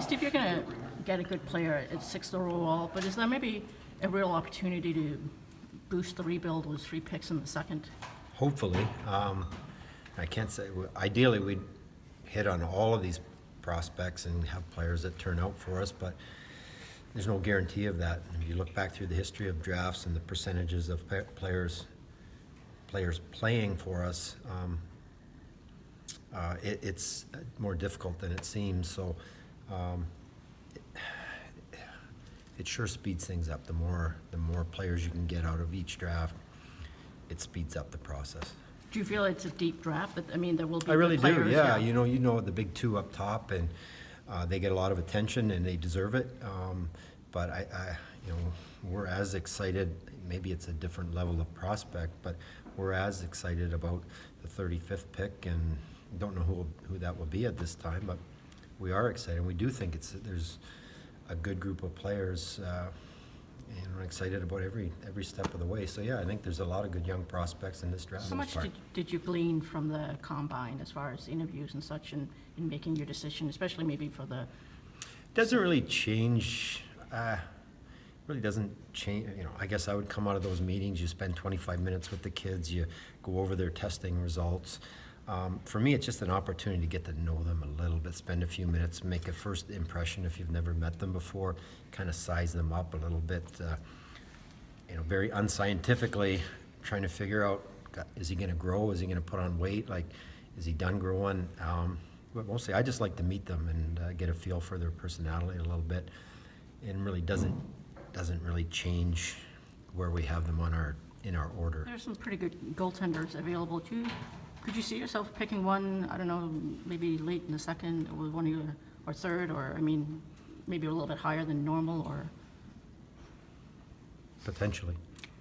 Steve, you're going to get a good player at 6th overall, but is there maybe a real opportunity to boost the rebuild with 3 picks in the second? Hopefully. I can't say, ideally we'd hit on all of these prospects and have players that turn out for us, but there's no guarantee of that. If you look back through the history of drafts and the percentages of players playing for us, it's more difficult than it seems. So it sure speeds things up. The more players you can get out of each draft, it speeds up the process. Do you feel it's a deep draft? I mean, there will be I really good players, do. Yeah, you know the big 2 up top, and they get a lot of attention, and they deserve it. But we're as excited. Maybe it's a different level of prospect, but we're as excited about the 35th pick, and don't know who that will be at this time, but we are excited. We do think there's a good group of players, and we're excited about every step of the way. So yeah, I think there's a lot of good young prospects in this draft. How much did you glean from the combine as far as interviews and such in making your decision, especially maybe for the... Doesn't really change. Really doesn't change. I guess I would come out of those meetings. You spend 25 minutes with the kids. You go over their testing results. For me, it's just an opportunity to get to know them a little bit, spend a few minutes, make a first impression if you've never met them before, kind of size them up a little bit, very unscientifically, trying to figure out, is he going to grow? Is he going to put on weight? Like, is he done growing? But mostly, I just like to meet them and get a feel for their personality a little bit, and really doesn't really change where we have them in our order. There's some pretty good goaltenders available too. Could you see yourself picking one, I don't know, maybe late in the second, or one of your, or third, or maybe a little bit higher than normal, or? Potentially.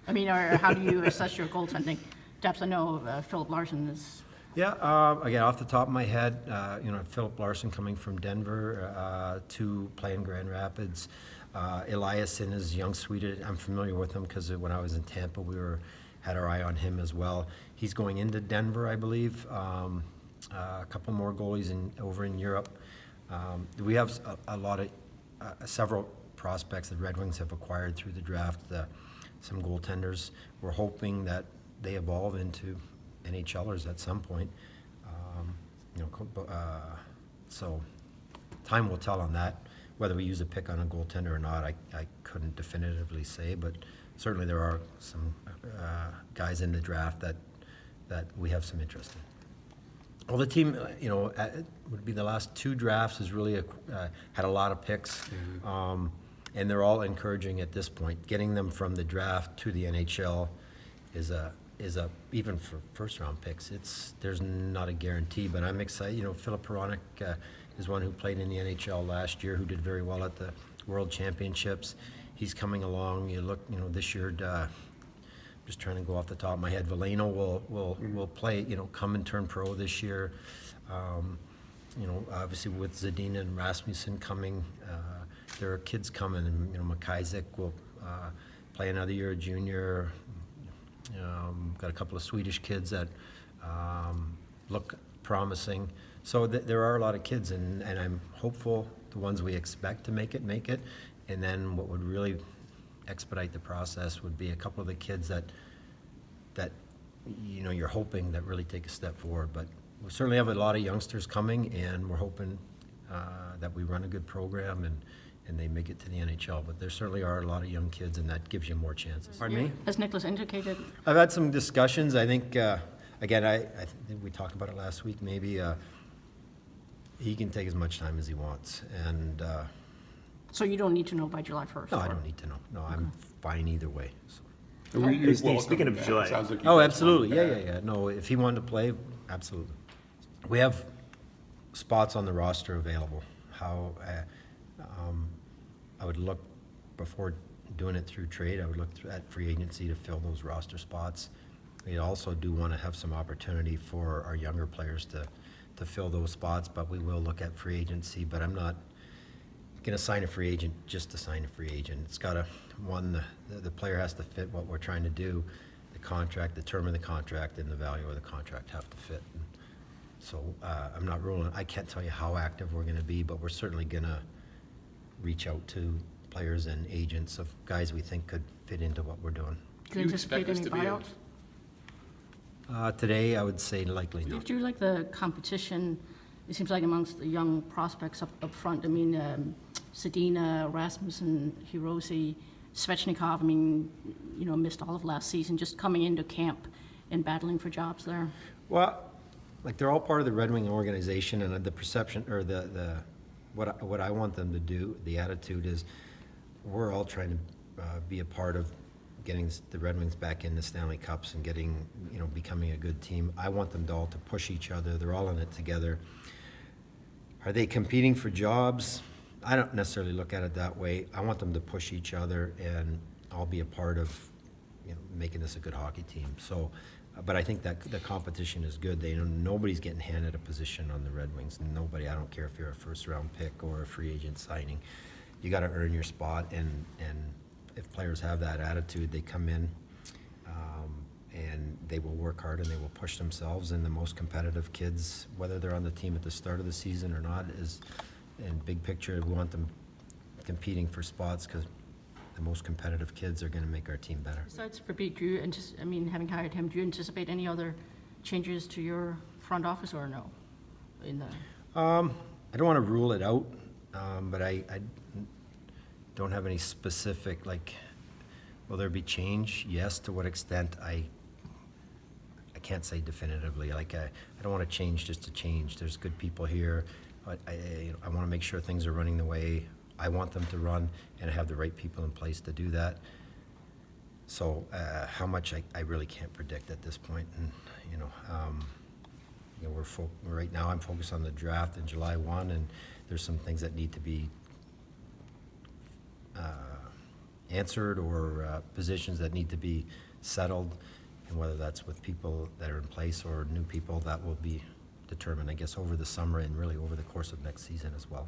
Or how do you assess your goaltending depth? I know Philip Larson is. Yeah, again, off the top of my head, Philip Larson coming from Denver to playing Grand Rapids. Eliasson is young Swede. I'm familiar with him because when I was in Tampa, had our eye on him as well. He's going into Denver, I believe. A couple more goalies over in Europe. We have several prospects that Red Wings have acquired through the draft. Some goaltenders. We're hoping that they evolve into NHLers at some point. So time will tell on that. Whether we use a pick on a goaltender or not, I couldn't definitively say, but certainly there are some guys in the draft that we have some interest in. Well, the team, would be the last 2 drafts has really had a lot of picks, and they're all encouraging at this point. Getting them from the draft to the NHL is even for first-round picks. There's not a guarantee, but I'm excited. Philip Hronek is one who played in the NHL last year, who did very well at the World Championships. He's coming along. You look, this year. Just trying to go off the top of my head. Veleno will play. Come and turn pro this year. Obviously with Zadina and Rasmussen coming, there are kids coming, and McIsaac will play another year at junior. Got a couple of Swedish kids that look promising. So there are a lot of kids, and I'm hopeful the ones we expect to make it. And then what would really expedite the process would be a couple of the kids that you're hoping that really take a step forward. But we certainly have a lot of youngsters coming, and we're hoping that we run a good program and they make it to the NHL. But there certainly are a lot of young kids, and that gives you more chances. Pardon me? As Nicholas indicated. I've had some discussions. I think, again, I think we talked about it last week, maybe. He can take as much time as he wants. And so you don't need to know by July 1st? No, I don't need to know. No, okay. I'm fine either way. So. Speaking of July. Like absolutely. Yeah. No, if he wanted to play, absolutely. We have spots on the roster available. How I would look, before doing it through trade, I would look at free agency to fill those roster spots. We also do want to have some opportunity for our younger players to fill those spots, but we will look at free agency. But I'm not going to sign a free agent just to sign a free agent. It's got to, the player has to fit what we're trying to do. The contract, the term of the contract, and the value of the contract have to fit. And so I'm not ruling. I can't tell you how active we're going to be, but we're certainly going to reach out to players and agents of guys we think could fit into what we're doing. Do you anticipate this any to be a- buyouts? Today, I would say likely not. Do you like the competition, it seems like amongst the young prospects up front? I mean, Sedina, Rasmussen, Hirose, Svechnikov, I mean, you know, missed all of last season, just coming into camp and battling for jobs there. Well, like they're all part of the Red Wing organization, and the perception, or what I want them to do, the attitude is, we're all trying to be a part of getting the Red Wings back in the Stanley Cups and getting, you know, becoming a good team. I want them to all to push each other. They're all in it together. Are they competing for jobs? I don't necessarily look at it that way. I want them to push each other, and I'll be a part of, you know, making this a good hockey team. So, but I think that the competition is good. Nobody's getting handed a position on the Red Wings. Nobody. I don't care if you're a first-round pick or a free agent signing. You got to earn your spot, and if players have that attitude, they come in and they will work hard and they will push themselves. And the most competitive kids, whether they're on the team at the start of the season or not, is in big picture, we want them competing for spots, because the most competitive kids are going to make our team better. Besides for Pete, having hired him, do you anticipate any other changes to your front office or no? I don't want to rule it out, but I don't have any specific, like, will there be change? Yes. To what extent? I can't say definitively. Like, I don't want to change just to change. There's good people here, but I want to make sure things are running the way I want them to run, and I have the right people in place to do that. So how much I really can't predict at this point. And right now I'm focused on the draft in July 1, and there's some things that need to be answered, or positions that need to be settled, and whether that's with people that are in place or new people, that will be determined, I guess, over the summer and really over the course of next season as well.